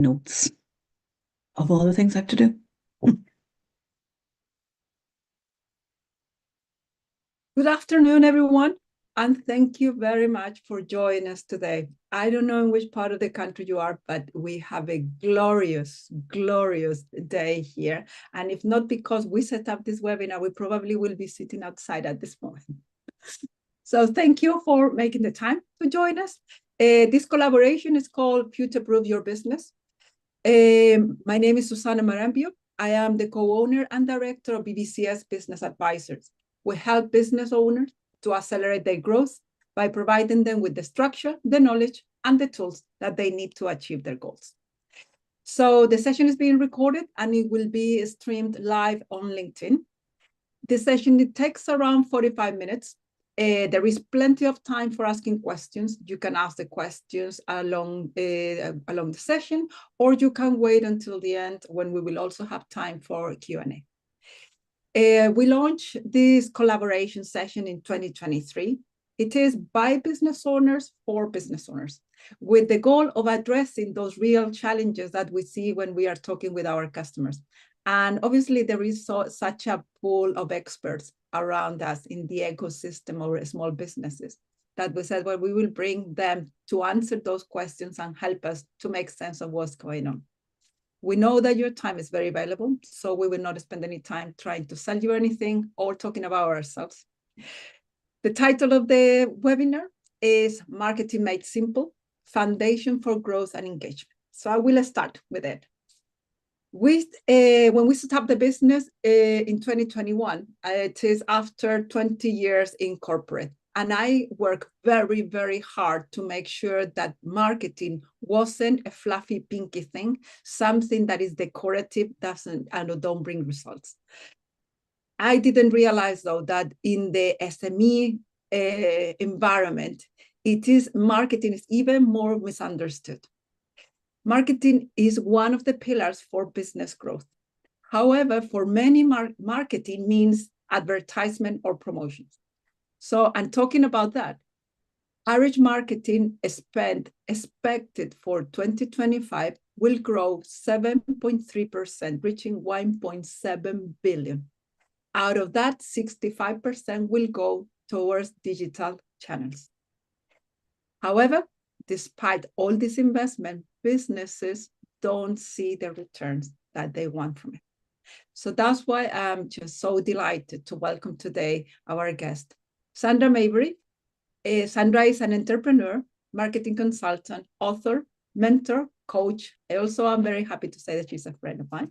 notes of all the things I have to do. Good afternoon, everyone, and thank you very much for joining us today. I don't know in which part of the country you are, but we have a glorious, glorious day here. And if not because we set up this webinar, we probably will be sitting outside at this moment. So thank you for making the time to join us. This collaboration is called Future Proof Your Business. My name is Susana Marambio. I am the co-owner and director of BBCS Business Advisors. We help business owners to accelerate their growth by providing them with the structure, the knowledge, and the tools that they need to achieve their goals. So the session is being recorded and it will be streamed live on LinkedIn. This session, it takes around 45 minutes. There is plenty of time for asking questions. You can ask the questions along the session, or you can wait until the end when we will also have time for Q&A. We launched this collaboration session in 2023. It is by business owners for business owners, with the goal of addressing those real challenges that we see when we are talking with our customers. And obviously, there is such a pool of experts around us in the ecosystem of small businesses that we said, well, we will bring them to answer those questions and help us to make sense of what's going on. We know that your time is very valuable, so we will not spend any time trying to sell you anything or talking about ourselves. The title of the webinar is Marketing Made Simple, Foundation for Growth and Engagement. So I will start with it. When we set up the business in 2021, it is after 20 years in corporate. And I work very, very hard to make sure that marketing wasn't a fluffy, pinky thing, something that is decorative, don't bring results. I didn't realize, though, that in the SME environment, marketing is even more misunderstood. Marketing is one of the pillars for business growth. However, for many, marketing means advertisement or promotions. So I'm talking about that. Average marketing spend expected for 2025 will grow 7.3%, reaching 1.7 billion. Out of that, 65% will go towards digital channels. However, despite all this investment, businesses don't see the returns that they want from it. So that's why I'm just so delighted to welcome today our guest, Sandra Maybury. Sandra is an entrepreneur, marketing consultant, author, mentor, coach. I'm very happy to say that she's a friend of mine.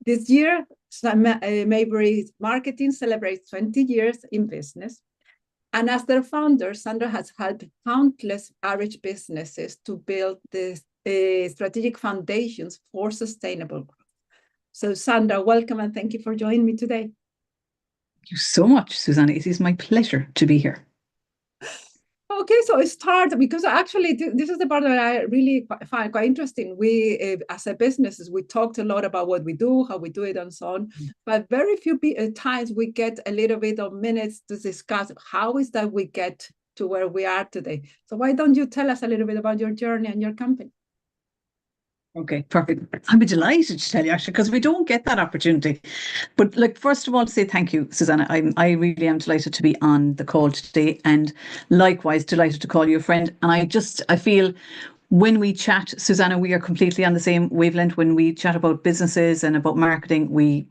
This year, Maybury's marketing celebrates 20 years in business. And as their founder, Sandra has helped countless average businesses to build the strategic foundations for sustainable growth. So Sandra, welcome and thank you for joining me today. Thank you so much, Susana. It is my pleasure to be here. Okay, so I start because actually this is the part that I really find quite interesting. We, as a businesses, we talked a lot about what we do, how we do it, and so on. But very few times we get a little bit of minutes to discuss how is that we get to where we are today. So why don't you tell us a little bit about your journey and your company? Okay, perfect. I'd be delighted to tell you, actually, because we don't get that opportunity. But first of all, to say thank you, Susana. I really am delighted to be on the call today, and likewise delighted to call you a friend. And I feel when we chat, Susana, we are completely on the same wavelength. When we chat about businesses and about marketing, we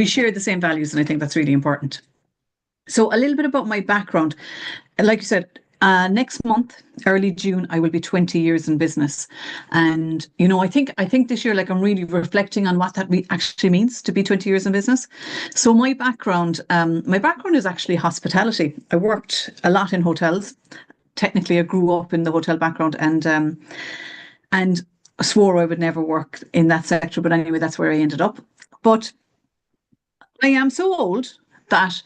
share the same values, and I think that's really important. So a little bit about my background. Like you said, next month, early June, I will be 20 years in business. And, I think this year, I'm really reflecting on what that actually means to be 20 years in business. So my background is actually hospitality. I worked a lot in hotels. Technically, I grew up in the hotel background and swore I would never work in that sector. But anyway, that's where I ended up. But I am so old that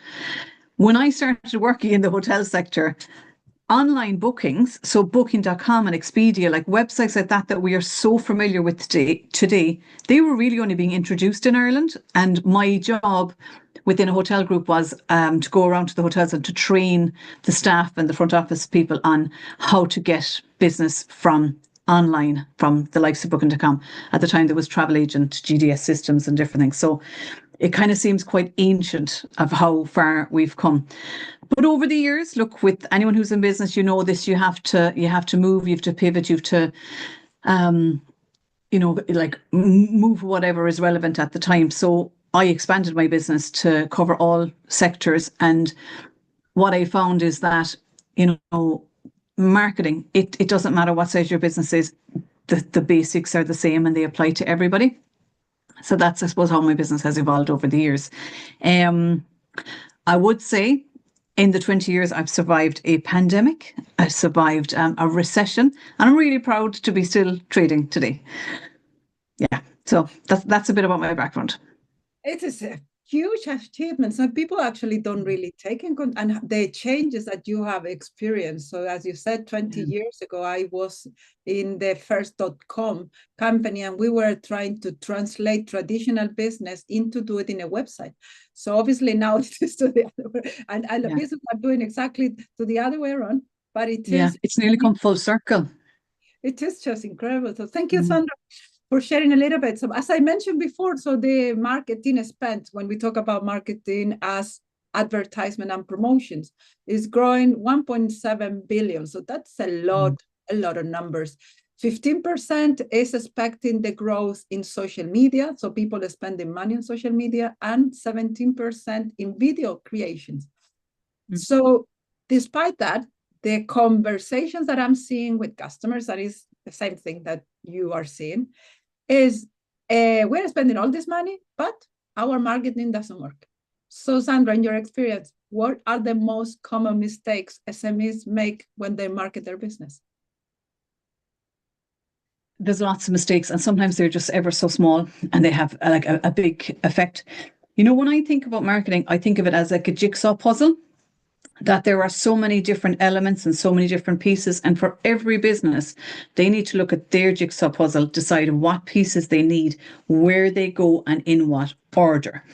when I started working in the hotel sector, online bookings, so booking.com and Expedia, websites like that we are so familiar with today, they were really only being introduced in Ireland. And my job within a hotel group was to go around to the hotels and to train the staff and the front office people on how to get business from online from the likes of Booking.com. At the time, there was travel agent, GDS systems, and different things. So it kind of seems quite ancient of how far we've come. But over the years, look, with anyone who's in business, you know this, you have to move, you have to pivot, you have to like move whatever is relevant at the time. So I expanded my business to cover all sectors. And what I found is that, marketing, it doesn't matter what size your business is, the basics are the same and they apply to everybody. So that's, I suppose, how my business has evolved over the years. I would say in the 20 years, I've survived a pandemic, I've survived a recession, and I'm really proud to be still trading today. Yeah, so that's a bit about my background. It is a huge achievement. So people actually don't really take in and the changes that you have experienced. So as you said, 20 years ago, I was in the first.com company and we were trying to translate traditional business into do it in a website. So obviously now it is to the other way. And the business are doing exactly to the other way around, but it's nearly come full circle. It is just incredible. So thank you, Sandra, for sharing a little bit. So as I mentioned before, so the marketing spent, when we talk about marketing as advertisement and promotions, is growing 1.7 billion. So that's a lot of numbers. 15% is expecting the growth in social media. So people are spending money on social media, and 17% in video creations. So despite that, the conversations that I'm seeing with customers, that is the same thing that you are seeing, is we're spending all this money, but our marketing doesn't work. So Sandra, in your experience, what are the most common mistakes SMEs make when they market their business? There's lots of mistakes, and sometimes they're just ever so small and they have like a big effect. When I think about marketing, I think of it as like a jigsaw puzzle, that there are so many different elements and so many different pieces. And for every business, they need to look at their jigsaw puzzle, decide what pieces they need, where they go, and in what order.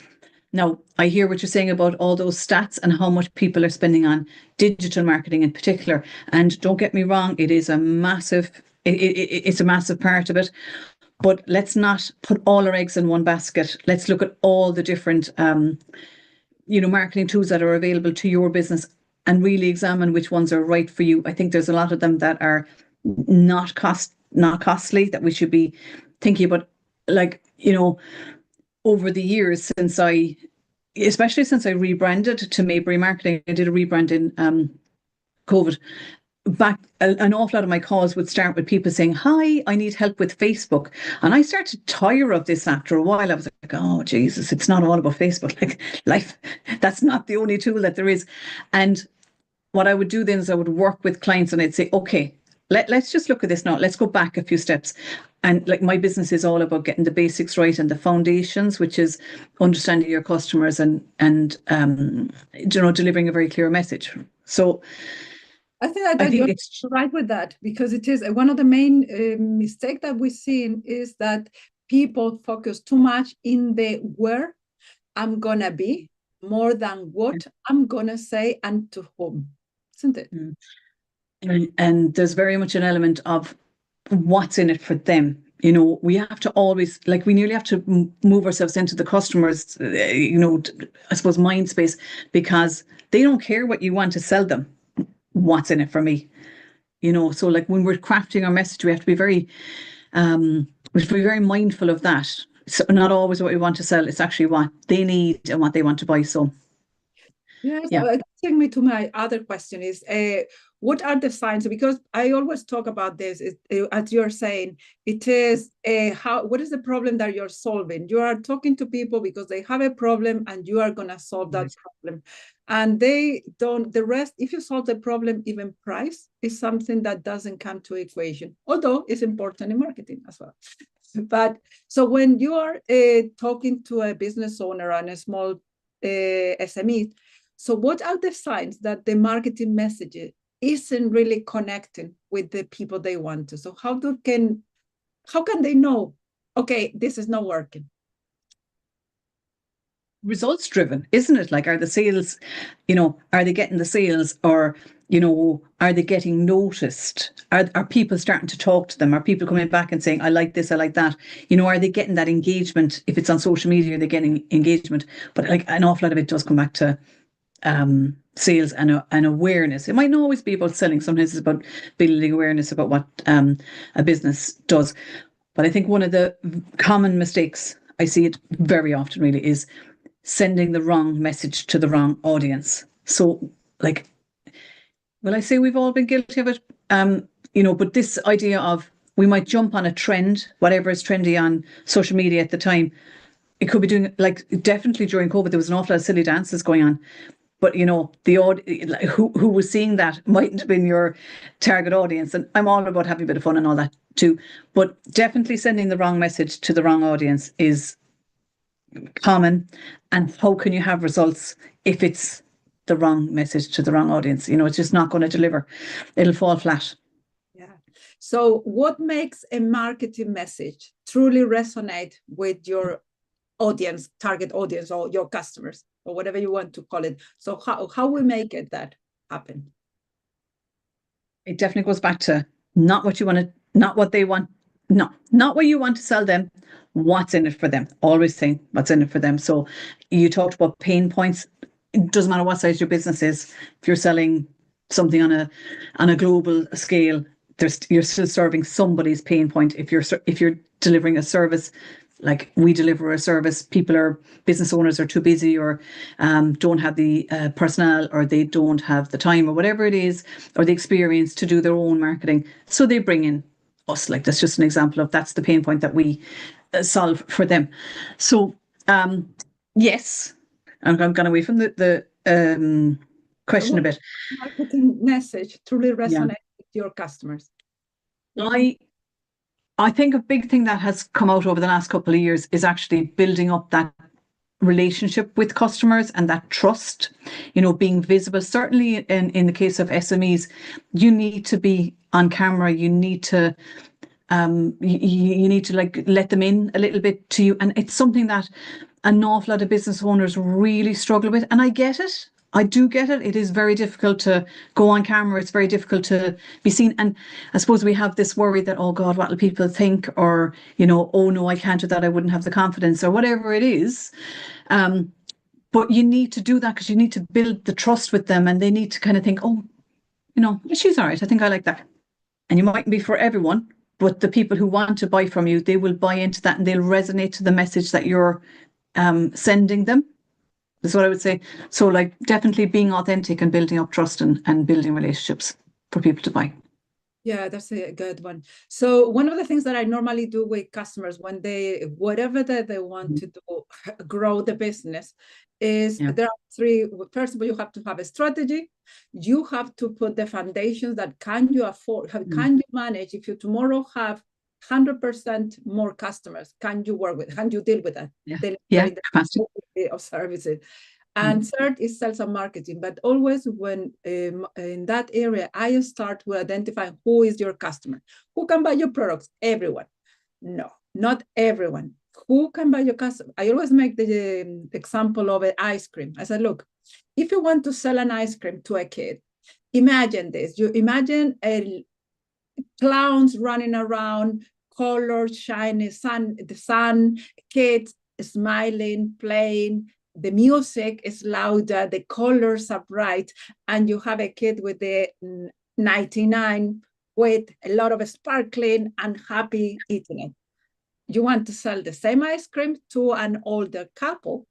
Now, I hear what you're saying about all those stats and how much people are spending on digital marketing in particular. And don't get me wrong, it is a massive, it's a massive part of it. But let's not put all our eggs in one basket. Let's look at all the different marketing tools that are available to your business and really examine which ones are right for you. I think there's a lot of them that are not costly that we should be thinking about. Like, over the years especially since I rebranded to Maybury Marketing, I did a rebrand in COVID. Back, an awful lot of my calls would start with people saying, "Hi, I need help with Facebook." And I started to tire of this after a while. I was like, "Oh, Jesus, it's not all about Facebook. Like, life, that's not the only tool that there is." And what I would do then is I would work with clients and I'd say, "Okay, let's just look at this now. Let's go back a few steps." And like, my business is all about getting the basics right and the foundations, which is understanding your customers and delivering a very clear message. So I think you're right with that, because it is one of the main mistakes that we've seen is that people focus too much in the where I'm going to be more than what I'm going to say and to whom, isn't it? And there's very much an element of what's in it for them. We have to always, we nearly have to move ourselves into the customer's, I suppose, mind space, because they don't care what you want to sell them. What's in it for me? So like when we're crafting our message, we have to be very mindful of that. So not always what we want to sell, it's actually what they need and what they want to buy. So yes, that takes me to my other question is, what are the signs? Because I always talk about this, as you're saying, it is what is the problem that you're solving? You are talking to people because they have a problem and you are going to solve that problem. And they don't, the rest, if you solve the problem, even price is something that doesn't come to equation, although it's important in marketing as well. But so when you are talking to a business owner and a small SME, so what are the signs that the marketing message isn't really connecting with the people they want to? So how can they know, okay, this is not working? results driven, isn't it? Like, are the sales, are they getting the sales, or, are they getting noticed? Are people starting to talk to them? Are people coming back and saying, I like this, I like that? Are they getting that engagement? If it's on social media, are they getting engagement? But like an awful lot of it does come back to sales and awareness. It might not always be about selling. Sometimes it's about building awareness about what a business does. But I think one of the common mistakes, I see it very often really, is sending the wrong message to the wrong audience. So, like, well, I say we've all been guilty of it, but this idea of we might jump on a trend, whatever is trendy on social media at the time. It could be doing, like, definitely during COVID, there was an awful lot of silly dances going on. But who was seeing that mightn't have been your target audience. And I'm all about having a bit of fun and all that too. But definitely sending the wrong message to the wrong audience is common. And how can you have results if it's the wrong message to the wrong audience? It's just not going to deliver. It'll fall flat. Yeah. So what makes a marketing message truly resonate with your audience, target audience, or your customers, or whatever you want to call it? So how we make it that happen? It definitely goes back to not what you want to, not what they want, no, not what you want to sell them, what's in it for them. Always saying what's in it for them. So you talked about pain points. It doesn't matter what size your business is. If you're selling something on a global scale, you're still serving somebody's pain point. If you're delivering a service, like we deliver a service, business owners are too busy, or don't have the personnel, or they don't have the time, or whatever it is, or the experience to do their own marketing. So they bring in us. Like, that's just an example of that's the pain point that we solve for them. So yes, I'm gone away from the question a bit. Marketing message truly resonate with your customers? I think a big thing that has come out over the last couple of years is actually building up that relationship with customers and that trust, being visible. Certainly in the case of SMEs, you need to be on camera. You need to you need to like let them in a little bit to you. And it's something that an awful lot of business owners really struggle with. And I get it. I do get it. It is very difficult to go on camera. It's very difficult to be seen. And I suppose we have this worry that, oh God, what will people think? Or, oh no, I can't do that. I wouldn't have the confidence, or whatever it is. But you need to do that because you need to build the trust with them, and they need to kind of think, oh, she's all right. I think I like that. And you mightn't be for everyone, but the people who want to buy from you, they will buy into that, and they'll resonate to the message that you're sending them. That's what I would say. So, like, definitely being authentic and building up trust and building relationships for people to buy. Yeah, that's a good one. So one of the things that I normally do with customers when whatever that they want to do, grow the business, is there are three. First of all, you have to have a strategy. You have to put the foundations that can you afford, can you manage if you tomorrow have 100% more customers, can you deal with that? Capacity of services. And third is sales and marketing. But always when in that area, I start with identifying who is your customer. Who can buy your products? Everyone. No, not everyone. Who can buy your customer? I always make the example of an ice cream. I said, look, if you want to sell an ice cream to a kid, imagine this. You imagine clowns running around, colors shining, the sun, kids smiling, playing. The music is louder, the colors are bright, and you have a kid with the 99 with a lot of sparkling and happy eating it. You want to sell the same ice cream to an older couple.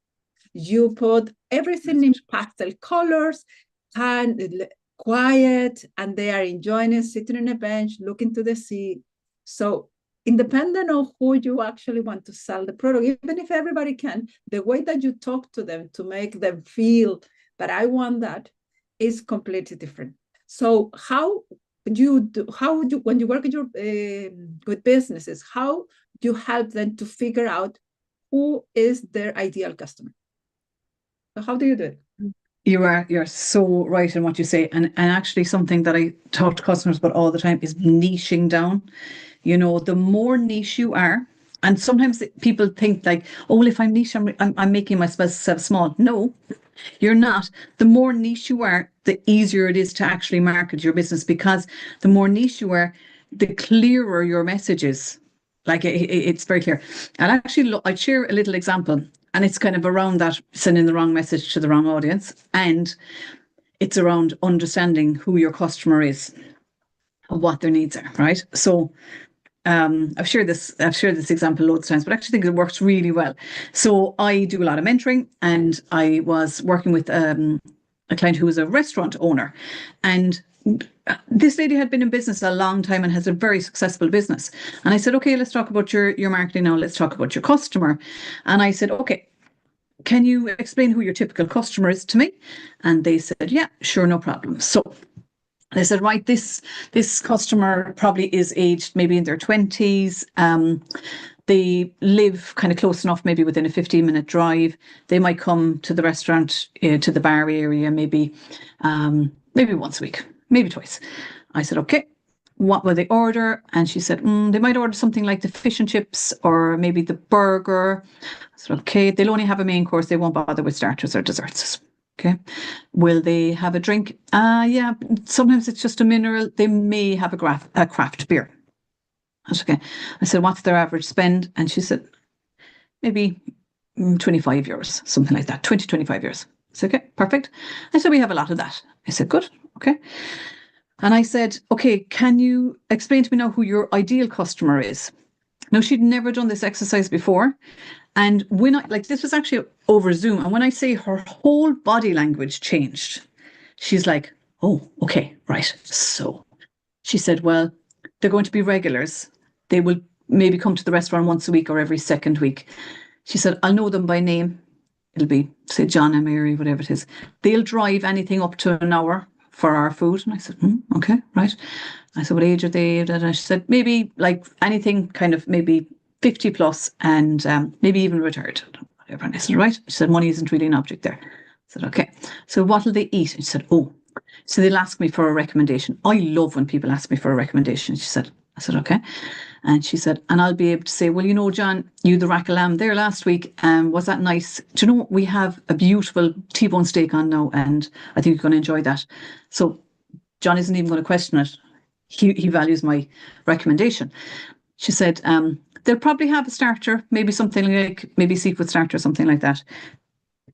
You put everything in pastel colors and quiet, and they are enjoying it, sitting on a bench, looking to the sea. So independent of who you actually want to sell the product, even if everybody can, the way that you talk to them to make them feel that I want that is completely different. So when you work with businesses, how do you help them to figure out who is their ideal customer? So how do you do it? You're so right in what you say. And actually something that I talk to customers about all the time is niching down. The more niche you are, And sometimes people think like, oh, well, if I'm niche, I'm making myself small. No, you're not. The more niche you are, the easier it is to actually market your business, because the more niche you are, the clearer your message is. Like it's very clear. And actually, I'd share a little example, and it's kind of around that sending the wrong message to the wrong audience, and it's around understanding who your customer is and what their needs are, right? So I've shared this example loads of times, but I actually think it works really well. So I do a lot of mentoring, and I was working with a client who was a restaurant owner, and this lady had been in business a long time and has a very successful business. And I said, okay, let's talk about your marketing now. Let's talk about your customer. And I said, okay, can you explain who your typical customer is to me? And they said, yeah, sure, no problem. So they said, right, this customer probably is aged maybe in their 20s. They live kind of close enough, maybe within a 15-minute drive. They might come to the restaurant, to the bar area, maybe once a week, maybe twice. I said, okay, what will they order? And she said, they might order something like the fish and chips, or maybe the burger. I said, okay, they'll only have a main course. They won't bother with starters or desserts. Okay. Will they have a drink? Yeah, sometimes it's just a mineral. They may have a craft beer. That's okay. I said, what's their average spend? And she said, maybe 25 euros, something like that, 20, 25 euros. I said, okay, perfect. I said, we have a lot of that. I said, good, okay. And I said, okay, can you explain to me now who your ideal customer is? Now, she'd never done this exercise before. And when this was actually over Zoom, and when I say her whole body language changed, she's like, oh, okay, right. So she said, well, they're going to be regulars. They will maybe come to the restaurant once a week or every second week. She said, I'll know them by name. It'll be, say, John and Mary, whatever it is. They'll drive anything up to an hour for our food. And I said, okay, right. I said, what age are they? And she said, maybe like anything kind of maybe 50 plus, and maybe even retired. Whatever. And I said, right. She said, money isn't really an object there. I said, okay. So what'll they eat? And she said, oh. So they'll ask me for a recommendation. I love when people ask me for a recommendation. I said, okay. And she said, and I'll be able to say, well, you know, John, you the rack of lamb there last week. Was that nice? Do you know, we have a beautiful T-bone steak on now, and I think you're going to enjoy that. So John isn't even going to question it. He values my recommendation. She said, they'll probably have a starter, maybe something like maybe seafood starter or something like that.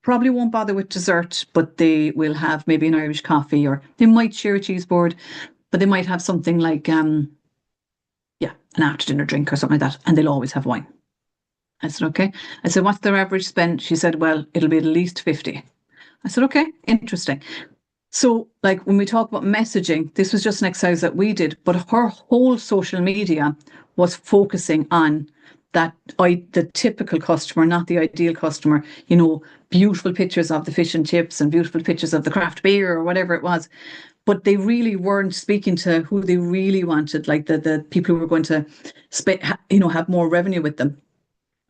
Probably won't bother with dessert, but they will have maybe an Irish coffee, or they might share a cheese board, but they might have something like, an after dinner drink or something like that. And they'll always have wine. I said, okay. I said, what's their average spend? She said, well, it'll be at least 50. I said, okay, interesting. So like when we talk about messaging, this was just an exercise that we did, but her whole social media was focusing on the typical customer, not the ideal customer, you know, beautiful pictures of the fish and chips and beautiful pictures of the craft beer or whatever it was. But they really weren't speaking to who they really wanted, like the people who were going to have more revenue with them.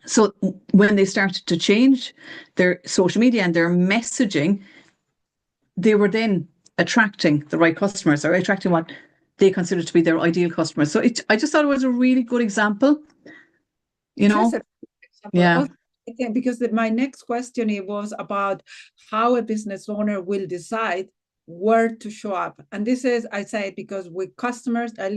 So when they started to change their social media and their messaging, they were then attracting the right customers, or attracting what they considered to be their ideal customers. So I just thought it was a really good example. You know, yeah. Because my next question was about how a business owner will decide where to show up. And this is, I say it because with customers, I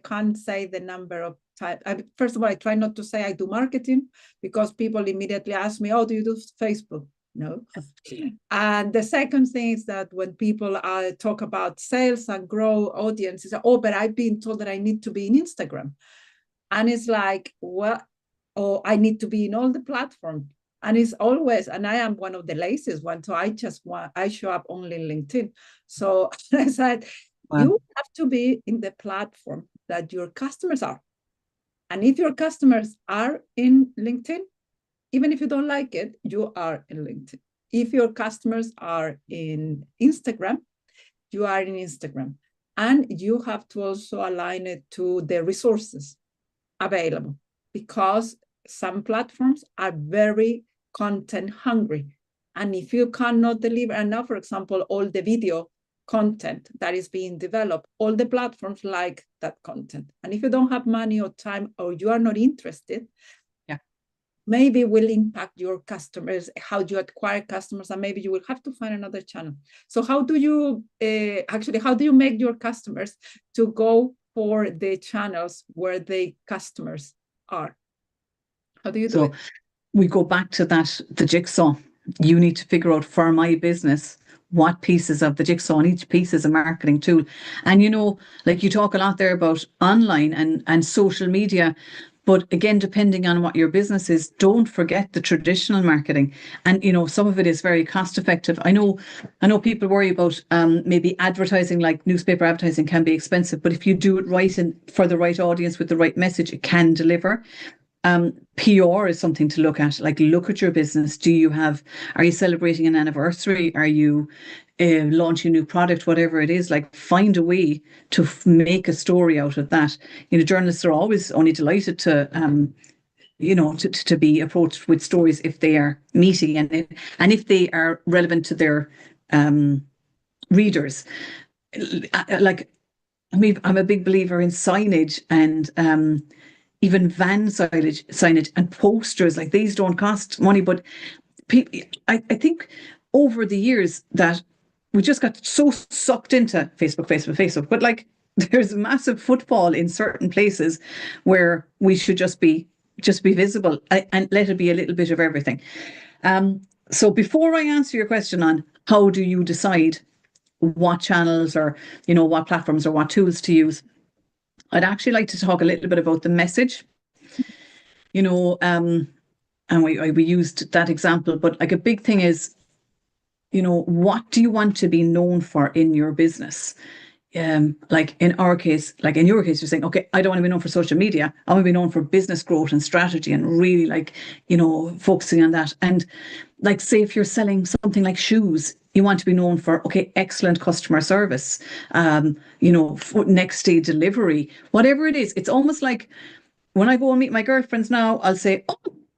can't say the number of times. First of all, I try not to say I do marketing, because people immediately ask me, oh, do you do Facebook? No. And the second thing is that when people talk about sales and grow audiences, oh, but I've been told that I need to be in Instagram. And it's like, well, I need to be in all the platforms. And it's always, and I am one of the laziest ones, so I show up only in LinkedIn. So I said, wow. You have to be in the platform that your customers are. And if your customers are in LinkedIn, even if you don't like it, you are in LinkedIn. If your customers are in Instagram, you are in Instagram. And you have to also align it to the resources available, because some platforms are very content hungry. And if you cannot deliver enough, for example, all the video content that is being developed. All the platforms like that content. And if you don't have money or time, or you are not interested, maybe will impact your customers, how you acquire customers, and maybe you will have to find another channel. So how do you how do you make your customers to go for the channels where the customers are? How do you do it? We go back to that, the jigsaw. You need to figure out for my business what pieces of the jigsaw, and each piece is a marketing tool. And like you talk a lot there about online and social media. But again, depending on what your business is, don't forget the traditional marketing. And, some of it is very cost effective. I know people worry about maybe advertising, like newspaper advertising can be expensive, but if you do it right and for the right audience with the right message, it can deliver. PR is something to look at. Like, look at your business. Are you celebrating an anniversary? Are you launching a new product? Whatever it is, like, find a way to make a story out of that. Journalists are always only delighted to to be approached with stories if they are meaty and if they are relevant to their readers. Like, I'm a big believer in signage and even van signage and posters. Like, these don't cost money, but I think over the years that we just got so sucked into Facebook. But like, there's massive footfall in certain places where we should just be visible and let it be a little bit of everything. So before I answer your question on how do you decide what channels or what platforms or what tools to use, I'd actually like to talk a little bit about the message, and we used that example, but like, a big thing is, what do you want to be known for in your business? Like in our case, like in your case, you're saying, okay, I don't want to be known for social media. I want to be known for business growth and strategy and really focusing on that. And like, say if you're selling something like shoes, you want to be known for, okay, excellent customer service, next day delivery, whatever it is. It's almost like when I go and meet my girlfriends now, I'll say, oh,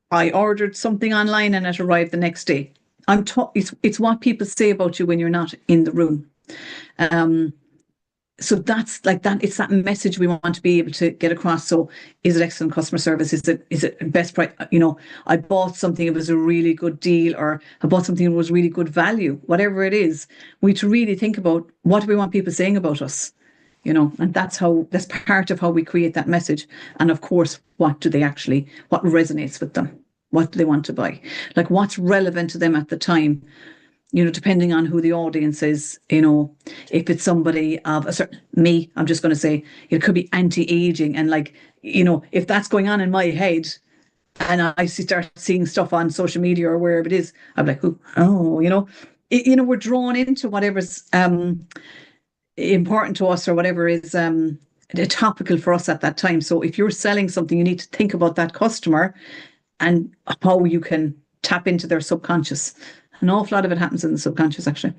I ordered something online and it arrived the next day. It's what people say about you when you're not in the room. So that's like that. It's that message we want to be able to get across. So, is it excellent customer service? Is it best price? I bought something, it was a really good deal, or I bought something that was really good value. Whatever it is, we need to really think about what do we want people saying about us, and that's part of how we create that message. And of course, what resonates with them? What do they want to buy? Like, what's relevant to them at the time? Depending on who the audience is, if it's somebody of a certain, me, I'm just going to say, it could be anti-aging. And like, if that's going on in my head and I start seeing stuff on social media or wherever it is, I'm like, we're drawn into whatever's important to us or whatever is topical for us at that time. So if you're selling something, you need to think about that customer and how you can tap into their subconscious. An awful lot of it happens in the subconscious, actually.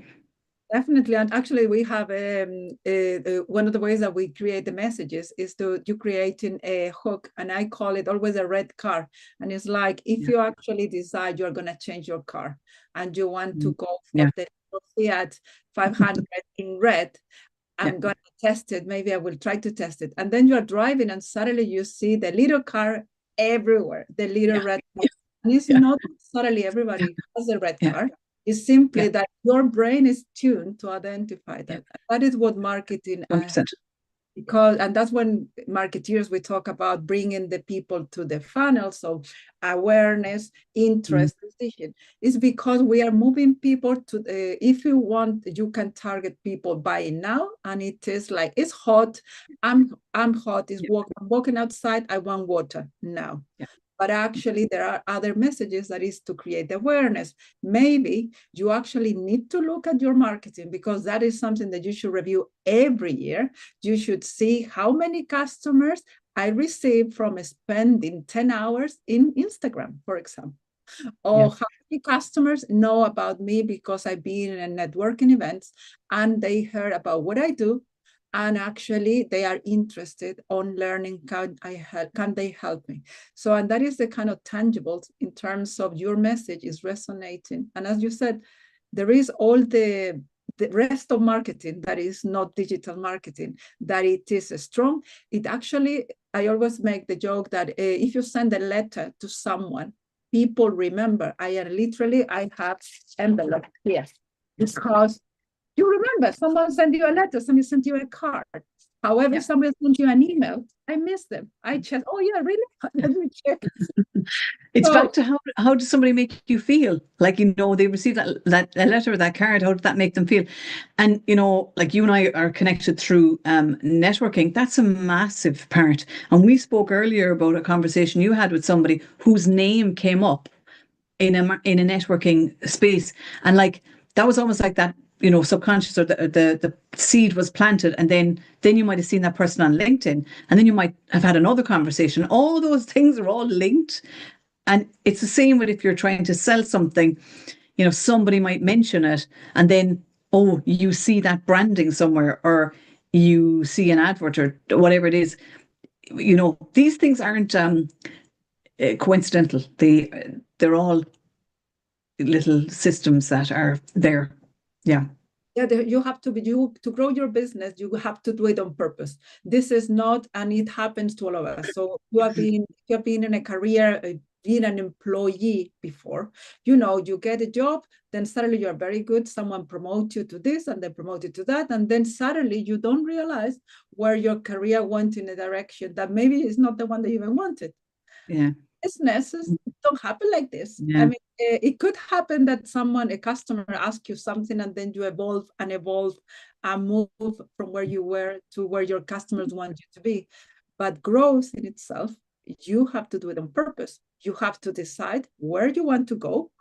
Definitely. And actually, we have one of the ways that we create the messages is you creating a hook, and I call it always a red car. And it's like, if you actually decide you're going to change your car and you want to go for the Fiat 500 in red, I'm going to test it. Maybe I will try to test it. And then you're driving and suddenly you see the little car everywhere, the little red car. And it's not suddenly everybody has a red car. It's simply that your brain is tuned to identify that. That is what marketing is. And that's when marketeers, we talk about bringing the people to the funnel. So awareness, interest, decision. It's because we are moving people to if you want, you can target people buying now. And it is like, it's hot. I'm hot. I'm walking outside. I want water now. But actually, there are other messages that is to create awareness. Maybe you actually need to look at your marketing, because that is something that you should review every year. You should see how many customers I received from spending 10 hours in Instagram, for example. Or how many customers know about me because I've been in networking events and they heard about what I do. And actually, they are interested on learning, can they help me? So, and that is the kind of tangibles in terms of your message is resonating. And as you said, there is all the the rest of marketing that is not digital marketing, that it is strong. It actually, I always make the joke that if you send a letter to someone, people remember. I have envelope here because you remember someone sent you a letter, somebody sent you a card. However, somebody sent you an email. I miss them. I check. Oh yeah, really? Let me check. It's back to how does somebody make you feel? Like, they receive that letter or that card, how did that make them feel? And, like you and I are connected through networking. That's a massive part. And we spoke earlier about a conversation you had with somebody whose name came up in a networking space. And like, that was almost like that, subconscious, or the seed was planted, and then you might have seen that person on LinkedIn, and then you might have had another conversation. All those things are all linked. And it's the same with if you're trying to sell something, somebody might mention it, and then, you see that branding somewhere, or you see an advert or whatever it is. These things aren't coincidental. They're all little systems that are there. Yeah. Yeah, you have to to grow your business. You have to do it on purpose. This is not, and it happens to all of us. So you have been in a career, being an employee before. You get a job, then suddenly you're very good. Someone promotes you to this, and then promote you to that, and then suddenly you don't realize where your career went in a direction that maybe is not the one that you even wanted. Yeah. Businesses don't happen like this. Yeah. I mean, it could happen that a customer asks you something, and then you evolve and move from where you were to where your customers want you to be. But growth in itself, you have to do it on purpose. You have to decide where you want to go,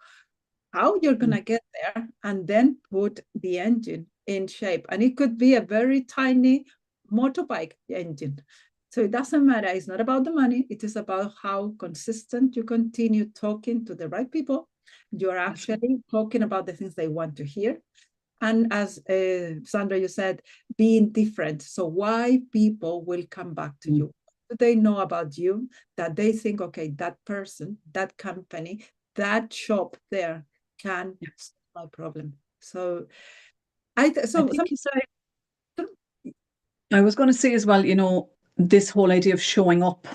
how you're going to get there, and then put the engine in shape. And it could be a very tiny motorbike engine. So it doesn't matter. It's not about the money. It is about how consistent you continue talking to the right people. You're actually talking about the things they want to hear. And as Sandra, you said, being different. So why people will come back to you? What do they know about you that they think, okay, that person, that company, that shop there can solve my problem? So I was going to say as well, this whole idea of showing up,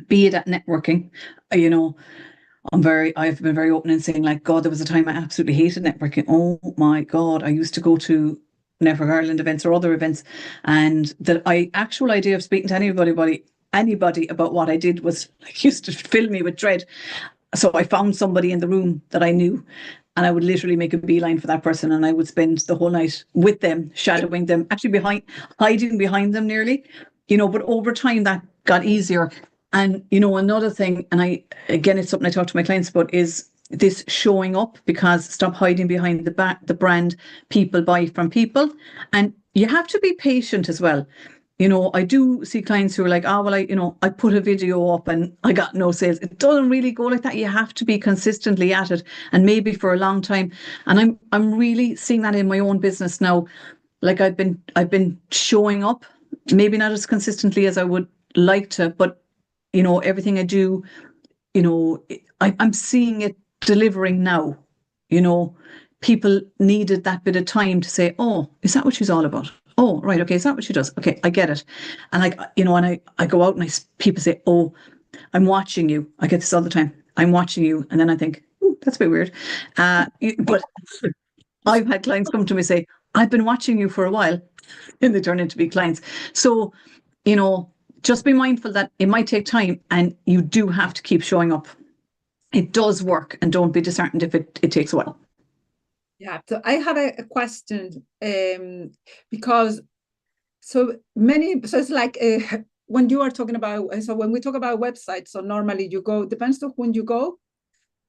be it at networking, I've been very open in saying, like, God, there was a time I absolutely hated networking. Oh my God, I used to go to Network Ireland events or other events, and the actual idea of speaking to anybody about what I did was used to fill me with dread. So I found somebody in the room that I knew, and I would literally make a beeline for that person, and I would spend the whole night with them, shadowing them, actually hiding behind them nearly, but over time that got easier. And, another thing, and again, it's something I talk to my clients about, is this showing up, because stop hiding behind the brand. People buy from people, and you have to be patient as well. I do see clients who are like, I put a video up and I got no sales. It doesn't really go like that. You have to be consistently at it, and maybe for a long time. And I'm really seeing that in my own business now. Like, I've been showing up, maybe not as consistently as I would like to, but everything I do, I'm seeing it delivering now. People needed that bit of time to say, oh, is that what she's all about? Oh, right. Okay. Is that what she does? Okay. I get it. And and I go out and people say, oh, I'm watching you. I get this all the time. I'm watching you. And then I think, that's a bit weird. But I've had clients come to me and say, I've been watching you for a while, and they turn into be clients. So, just be mindful that it might take time, and you do have to keep showing up. It does work, and don't be disheartened if it takes a while. Yeah, so I have a question, because it's like when you are talking about, so when we talk about websites, so normally you go, depends to whom you go,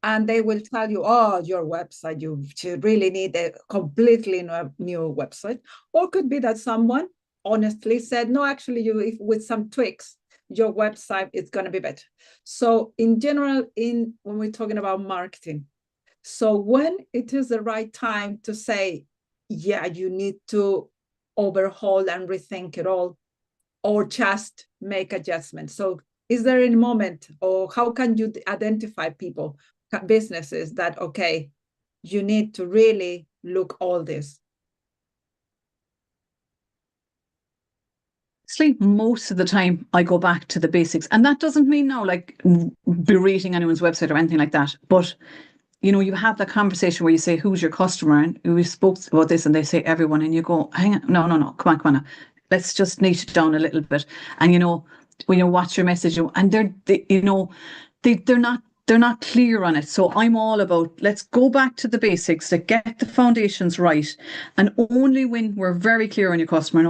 and they will tell you, oh, your website, you really need a completely new website. Or could be that someone honestly said, no, actually, with some tweaks, your website is going to be better. So in general, when we're talking about marketing, so when it is the right time to say, yeah, you need to overhaul and rethink it all, or just make adjustments. So is there a moment, or how can you identify people, businesses that, okay, you need to really look all this? Most of the time I go back to the basics, and that doesn't mean now like berating anyone's website or anything like that, but you have that conversation where you say, who's your customer? And we spoke about this, and they say everyone, and you go, hang on, no, come on now. Let's just niche it down a little bit. And what's your message? And they're not clear on it. So I'm all about, let's go back to the basics to get the foundations right. And only when we're very clear on your customer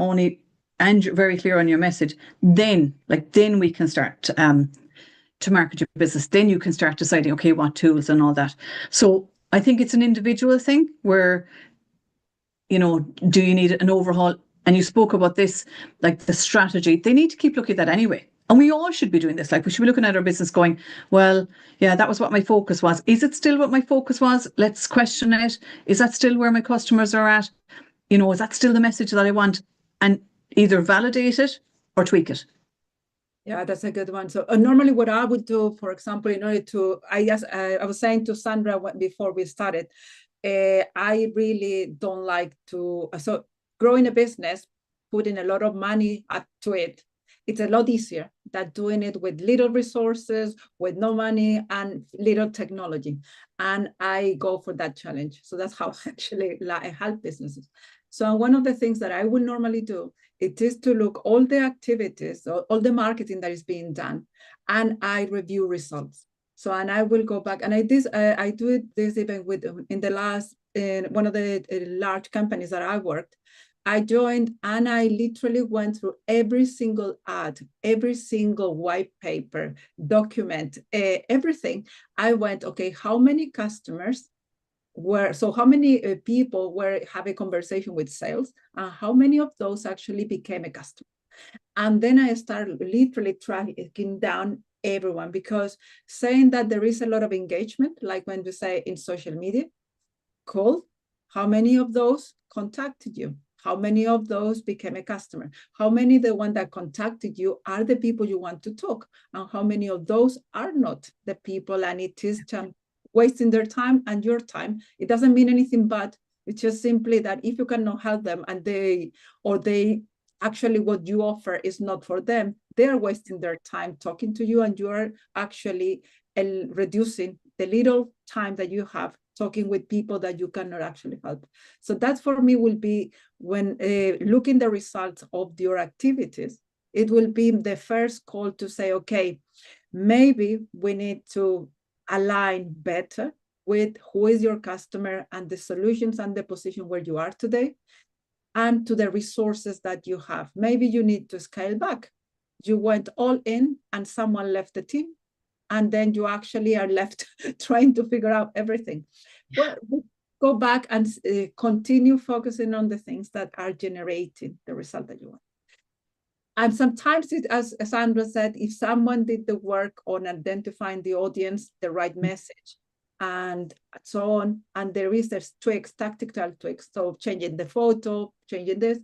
and very clear on your message, then we can start to market your business. Then you can start deciding, okay, what tools and all that. So I think it's an individual thing where, do you need an overhaul? And you spoke about this, like the strategy. They need to keep looking at that anyway. And we all should be doing this. Like, we should be looking at our business going, well, yeah, that was what my focus was. Is it still what my focus was? Let's question it. Is that still where my customers are at? Is that still the message that I want? And either validate it or tweak it. Yeah, that's a good one. So normally what I would do, for example, in order to, I was saying to Sandra before we started, I really don't like to, so growing a business, putting a lot of money to it, it's a lot easier than doing it with little resources, with no money and little technology. And I go for that challenge. So that's how actually I help businesses. So one of the things that I would normally do, it is to look all the activities, all the marketing that is being done, and I review results. So, and I will go back, and I do this even with, in the last, one of the large companies that I worked, I joined and I literally went through every single ad, every single white paper, document, everything. I went, okay, how many customers how many people were having a conversation with sales, and how many of those actually became a customer? And then I started literally tracking down everyone, because saying that there is a lot of engagement, like when we say in social media, cool, how many of those contacted you? How many of those became a customer? How many the one that contacted you are the people you want to talk? And how many of those are not the people, and it is wasting their time and your time? It doesn't mean anything bad. It's just simply that if you cannot help them, and they actually what you offer is not for them, they're wasting their time talking to you, and you're actually reducing the little time that you have talking with people that you cannot actually help. So that for me will be, when looking the results of your activities, it will be the first call to say, okay, maybe we need to align better with who is your customer and the solutions and the position where you are today, and to the resources that you have. Maybe you need to scale back. You went all in and someone left the team, and then you actually are left trying to figure out everything. Well, go back and continue focusing on the things that are generating the result that you want. And sometimes, as Sandra said, if someone did the work on identifying the audience, the right message, and so on, and there is there's tweaks, tactical tweaks, so changing the photo, changing this,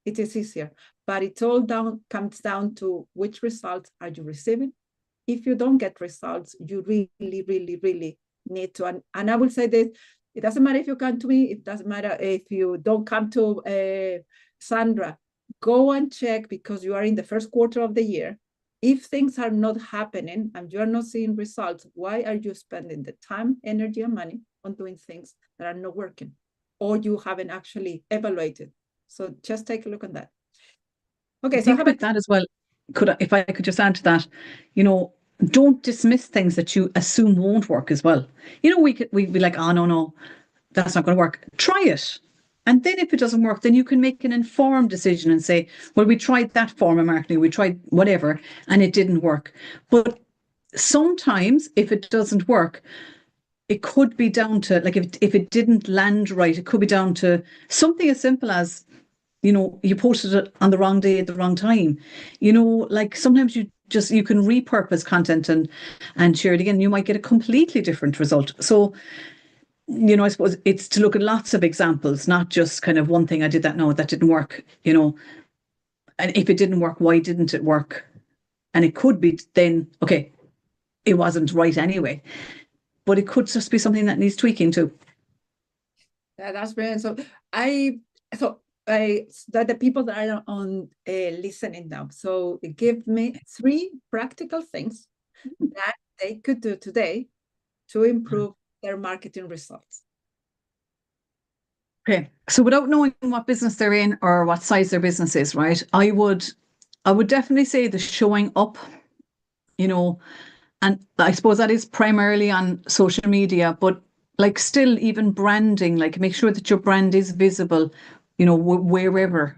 it is easier. But it all comes down to which results are you receiving. If you don't get results, you really, really, really need to. And I will say this, it doesn't matter if you come to me, it doesn't matter if you don't come to Sandra. Go and check, because you are in the first quarter of the year. If things are not happening and you're not seeing results, why are you spending the time, energy, and money on doing things that are not working, or you haven't actually evaluated? So just take a look at that. Okay, so how about that as well? If I could just add to that, don't dismiss things that you assume won't work as well. We'd be like, oh no, that's not going to work. Try it. And then if it doesn't work, then you can make an informed decision and say, well, we tried that form of marketing, we tried whatever, and it didn't work. But sometimes if it doesn't work, it could be down to, like, if it didn't land right, it could be down to something as simple as, you posted it on the wrong day at the wrong time. Like sometimes you can repurpose content and share it again. You might get a completely different result. So, I suppose it's to look at lots of examples, not just kind of one thing. I did that, no, that didn't work, and if it didn't work, why didn't it work? And it could be then, okay, it wasn't right anyway, but it could just be something that needs tweaking too. That's brilliant. That the people that are on listening now. So give me 3 practical things that they could do today to improve their marketing results. Okay. So without knowing what business they're in or what size their business is, right? I would definitely say the showing up, you know, and I suppose that is primarily on social media, but like still even branding, like make sure that your brand is visible, wherever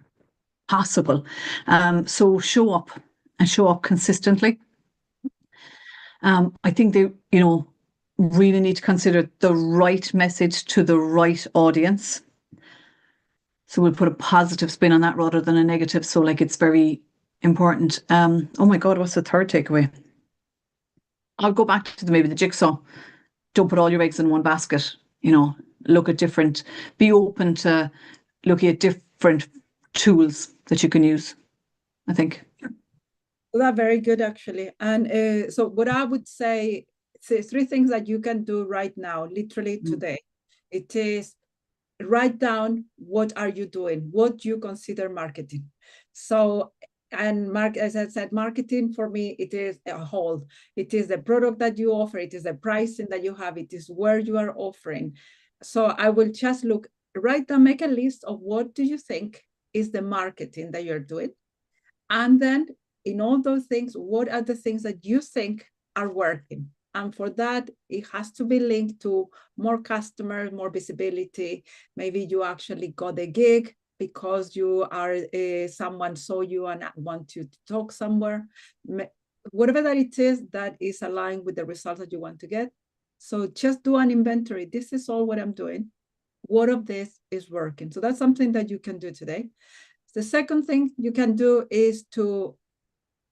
possible. So show up and show up consistently. I think they, really need to consider the right message to the right audience. So we'll put a positive spin on that rather than a negative. So like it's very important. Oh my God, what's the third takeaway? I'll go back to maybe the jigsaw. Don't put all your eggs in one basket. Look at different, be open to looking at different tools that you can use, I think. Well, that's very good, actually. And so what I would say 3 things that you can do right now, literally today. It is write down what are you doing, what you consider marketing. So, and as I said, marketing for me, it is a whole. It is the product that you offer, it is the pricing that you have, it is where you are offering. So I will just write down, make a list of what do you think is the marketing that you're doing. And then in all those things, what are the things that you think are working? And for that, it has to be linked to more customers, more visibility. Maybe you actually got a gig because you are someone saw you and want you to talk somewhere. Whatever that it is that is aligned with the results that you want to get. So just do an inventory. This is all what I'm doing. What of this is working? So that's something that you can do today. The second thing you can do is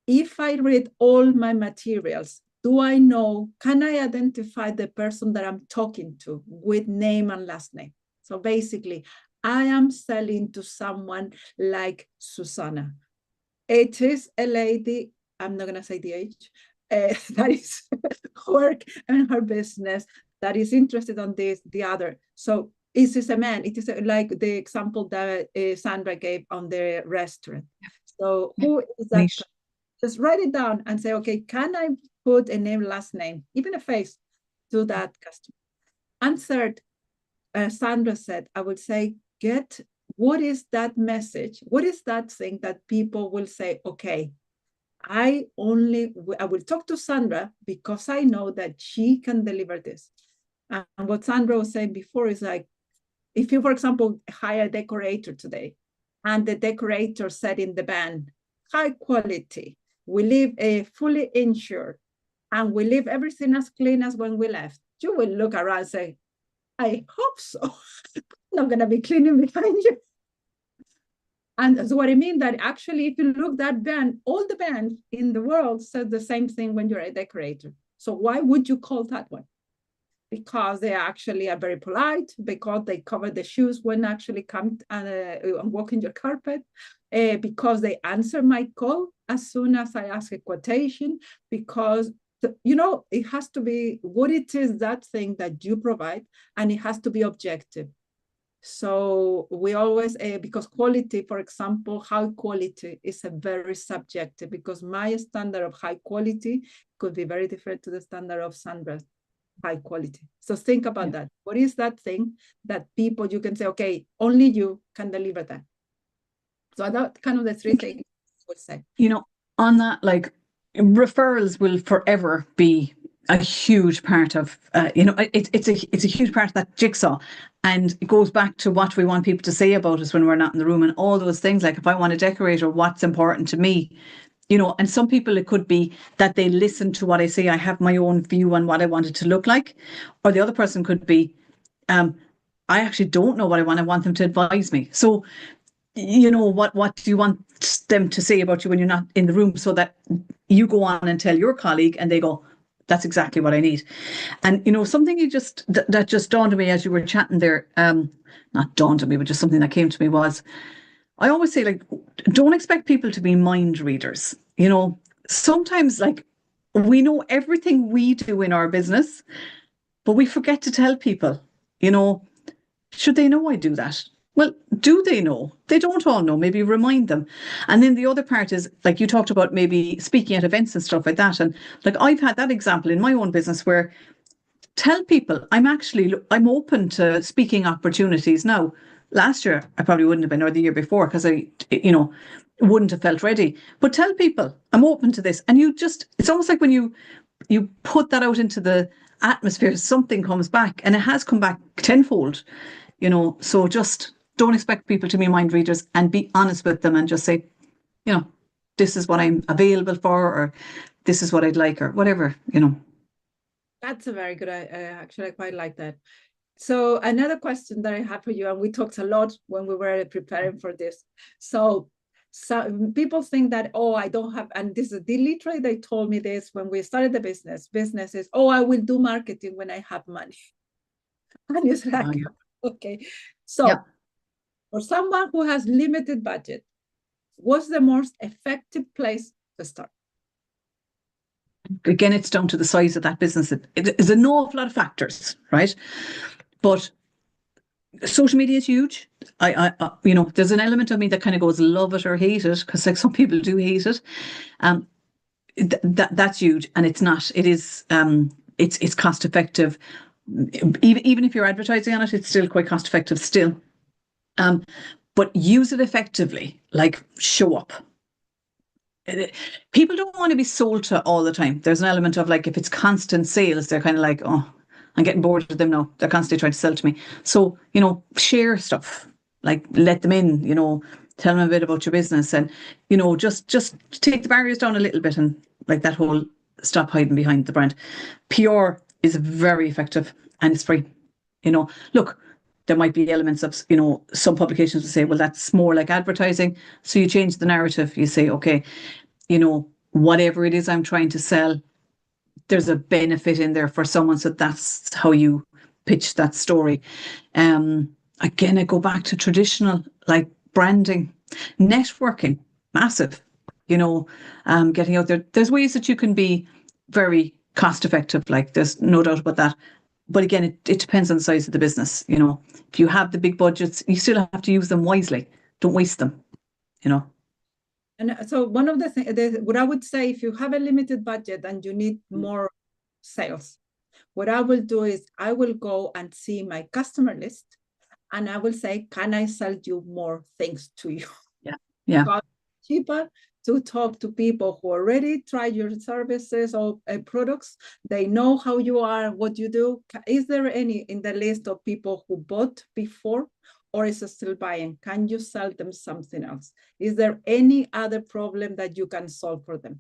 if I read all my materials, can I identify the person that I'm talking to with name and last name? So basically, I am selling to someone like Susana. It is a lady, I'm not going to say the age, that is work and her business, that is interested on this, the other. So is this a man? It is like the example that Sandra gave on the restaurant. So who is that? Just write it down and say, okay, can I put a name, last name, even a face to that customer? And third, Sandra said, I would say, what is that message? What is that thing that people will say, okay, I will talk to Sandra because I know that she can deliver this. And what Sandra was saying before is like, if you, for example, hire a decorator today, and the decorator said in the band, high quality, we leave fully insured, and we leave everything as clean as when we left, you will look around and say, I hope so. I'm not going to be cleaning behind you. And so what I mean that actually, if you look that band, all the bands in the world said the same thing when you're a decorator. So why would you call that one? Because they actually are very polite, because they cover the shoes when actually come and walk in your carpet, because they answer my call as soon as I ask a quotation, because it has to be what it is, that thing that you provide, and it has to be objective. So we always, because quality, for example, high quality is a very subjective, because my standard of high quality could be very different to the standard of Sandra's high quality. So think about that. What is that thing that people, you can say, okay, only you can deliver that. So that kind of the 3 things I would say. On that, like referrals will forever be a huge part of, it's a huge part of that jigsaw. And it goes back to what we want people to say about us when we're not in the room and all those things. Like if I want a decorator, what's important to me? And some people, it could be that they listen to what I say. I have my own view on what I want it to look like. Or the other person could be, I actually don't know what I want. I want them to advise me. So, what do you want them to say about you when you're not in the room, so that you go on and tell your colleague and they go, that's exactly what I need. And, something that just dawned on me as you were chatting there, not dawned on me, but just something that came to me was, I always say, like, don't expect people to be mind readers. Sometimes, like, we know everything we do in our business, but we forget to tell people, Should they know I do that? Well, do they know? They don't all know. Maybe remind them. And then the other part is, like you talked about, maybe speaking at events and stuff like that. And like I've had that example in my own business where tell people I'm open to speaking opportunities now. Last year I probably wouldn't have been, or the year before, because I wouldn't have felt ready. But tell people I'm open to this, and it's almost like when you put that out into the atmosphere, something comes back, and it has come back tenfold. So just don't expect people to be mind readers, and be honest with them and just say, this is what I'm available for, or this is what I'd like, or whatever. That's a very good, actually, I quite like that. So another question that I have for you, and we talked a lot when we were preparing for this. So people think that, I don't have, and this is literally, they told me this when we started the business. Business is, I will do marketing when I have money. And it's like, okay. So for someone who has limited budget, what's the most effective place to start? Again, it's down to the size of that business. There's an awful lot of factors, right? But social media is huge. There's an element of me that kind of goes love it or hate it, because like some people do hate it. That's huge, and it's not. It is. It's cost effective. Even if you're advertising on it, it's still quite cost effective still. But use it effectively. Like, show up. People don't want to be sold to all the time. There's an element of, like, if it's constant sales, they're kind of like, I'm getting bored of them now. They're constantly trying to sell to me. So, share stuff, like let them in, tell them a bit about your business, and, just take the barriers down a little bit, and like that whole stop hiding behind the brand. PR is very effective, and it's free. Look, there might be elements of, some publications will say, well, that's more like advertising. So you change the narrative. You say, okay, whatever it is I'm trying to sell, there's a benefit in there for someone. So that's how you pitch that story. Again, I go back to traditional, like branding, networking, massive, getting out there. There's ways that you can be very cost effective. Like, there's no doubt about that. But again, it depends on the size of the business. If you have the big budgets, you still have to use them wisely. Don't waste them, And so one of the things, what I would say, if you have a limited budget and you need more sales, what I will do is I will go and see my customer list, and I will say, can I sell you more things to you? Yeah. Because it's cheaper to talk to people who already tried your services or products. They know how you are, what you do. Is there any in the list of people who bought before, or is it still buying? Can you sell them something else? Is there any other problem that you can solve for them?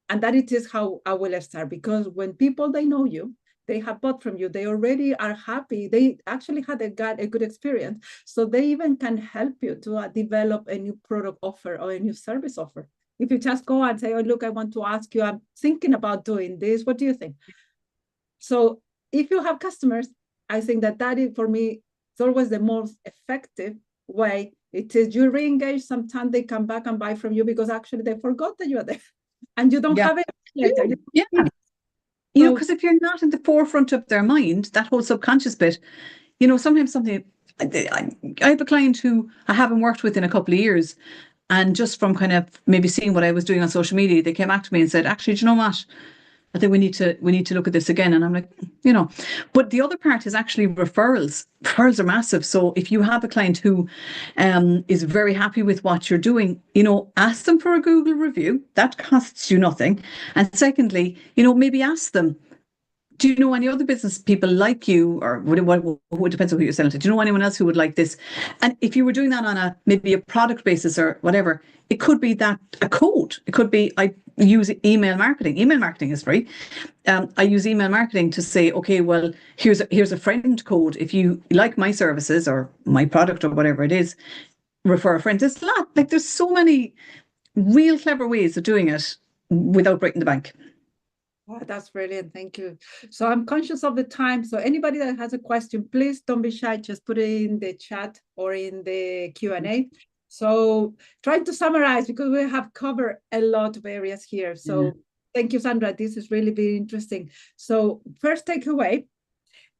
And that it is how I will start, because when people, they know you, they have bought from you, they already are happy, they actually had a good experience, so they even can help you to develop a new product offer or a new service offer. If you just go and say, look, I want to ask you, I'm thinking about doing this, what do you think? So if you have customers, I think that is, for me, it's always the most effective way. It is, you re-engage, sometimes they come back and buy from you because actually they forgot that you are there and you don't have it later. Yeah. Because if you're not in the forefront of their mind, that whole subconscious bit, sometimes something. I have a client who I haven't worked with in a couple of years, and just from kind of maybe seeing what I was doing on social media, they came back to me and said, actually, do you know what? I think we need to look at this again. And I'm like, but the other part is actually referrals. Referrals are massive. So if you have a client who is very happy with what you're doing, ask them for a Google review. That costs you nothing. And secondly, maybe ask them, do you know any other business people like you, or it depends on who you're selling to? Do you know anyone else who would like this? And if you were doing that on maybe a product basis or whatever, it could be that a code. It could be, I use email marketing. Email marketing is free. I use email marketing to say, okay, well, here's a friend code. If you like my services or my product or whatever it is, refer a friend. There's a lot. Like, there's so many real clever ways of doing it without breaking the bank. Oh, that's brilliant. Thank you. So I'm conscious of the time. So anybody that has a question, please don't be shy. Just put it in the chat or in the Q&A. So trying to summarize, because we have covered a lot of areas here. So thank you, Sandra. This is really very interesting. So first takeaway,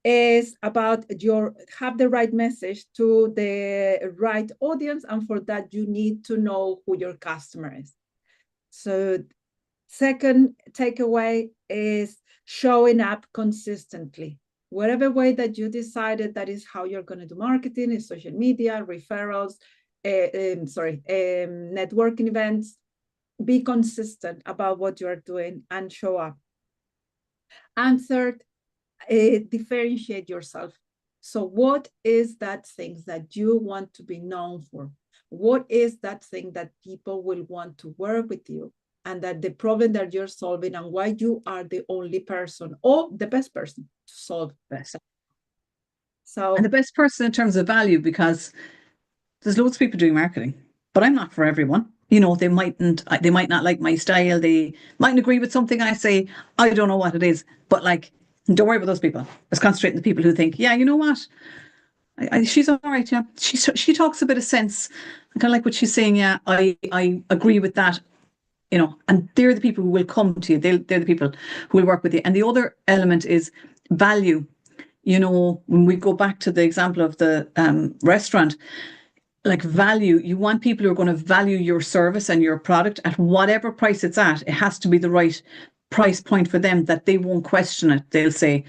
is about have the right message to the right audience, and for that you need to know who your customer is. So second takeaway is showing up consistently. Whatever way that you decided that is how you're going to do marketing, is social media, referrals, networking events. Be consistent about what you are doing and show up. And third, differentiate yourself. So what is that thing that you want to be known for? What is that thing that people will want to work with you, and that the problem that you're solving, and why you are the only person or the best person to solve this? So, and the best person in terms of value, because there's loads of people doing marketing, but I'm not for everyone. You know, they might not like my style. They mightn't agree with something I say. I don't know what it is, but like, don't worry about those people. Let's concentrate on the people who think, yeah, you know what? She's all right. Yeah, she talks a bit of sense. I kind of like what she's saying. Yeah, I agree with that. You know, and they're the people who will come to you. They're the people who will work with you. And the other element is value. You know, when we go back to the example of the restaurant, like value, you want people who are going to value your service and your product at whatever price it's at. It has to be the right price point for them, that they won't question it. They'll say,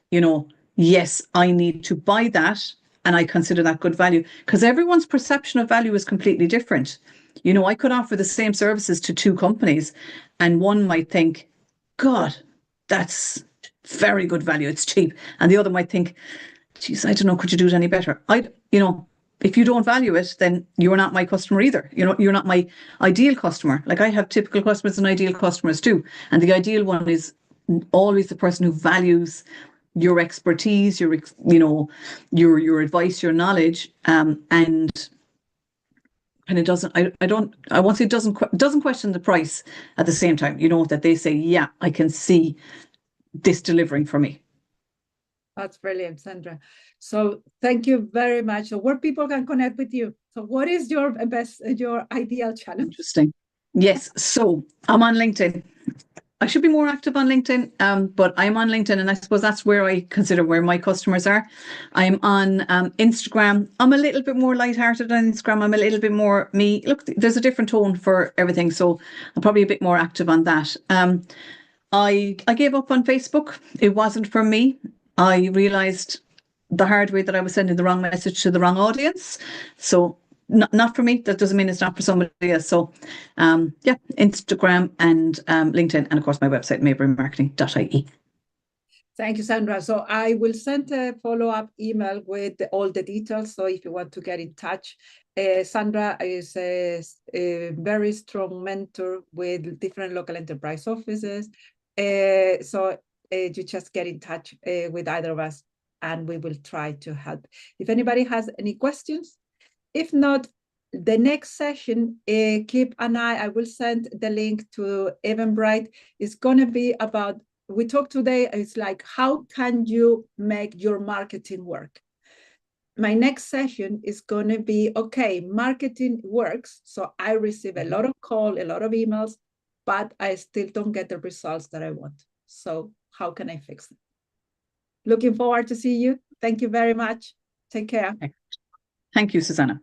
you know, yes, I need to buy that, and I consider that good value, because everyone's perception of value is completely different. You know, I could offer the same services to two companies, and one might think, God, that's very good value, it's cheap. And the other might think, geez, I don't know, could you do it any better? You know, if you don't value it, then you're not my customer either. You know, you're not my ideal customer. Like, I have typical customers and ideal customers too. And the ideal one is always the person who values your expertise, your your advice, your knowledge, and it doesn't. I won't say it doesn't question the price at the same time. You know, that they say, yeah, I can see this delivering for me. That's brilliant, Sandra. So thank you very much. So where people can connect with you. So what is your ideal channel? Interesting. Yes. So I'm on LinkedIn. I should be more active on LinkedIn, but I'm on LinkedIn, and I suppose that's where I consider where my customers are. I'm on Instagram. I'm a little bit more lighthearted on Instagram. I'm a little bit more me. Look, there's a different tone for everything, so I'm probably a bit more active on that. I gave up on Facebook. It wasn't for me. I realised the hard way that I was sending the wrong message to the wrong audience. So not for me. That doesn't mean it's not for somebody else. So yeah, Instagram and LinkedIn, and of course my website, mayburymarketing.ie. Thank you, Sandra. So I will send a follow-up email with all the details. So if you want to get in touch, Sandra is a very strong mentor with different local enterprise offices. So you just get in touch with either of us, and we will try to help. If anybody has any questions, if not, the next session, keep an eye. I will send the link to Eventbrite. It's going to be about, we talked today, it's like, how can you make your marketing work? My next session is going to be, okay, marketing works. So I receive a lot of calls, a lot of emails, but I still don't get the results that I want. So how can I fix it? Looking forward to see you. Thank you very much. Take care. Thank you, Susana.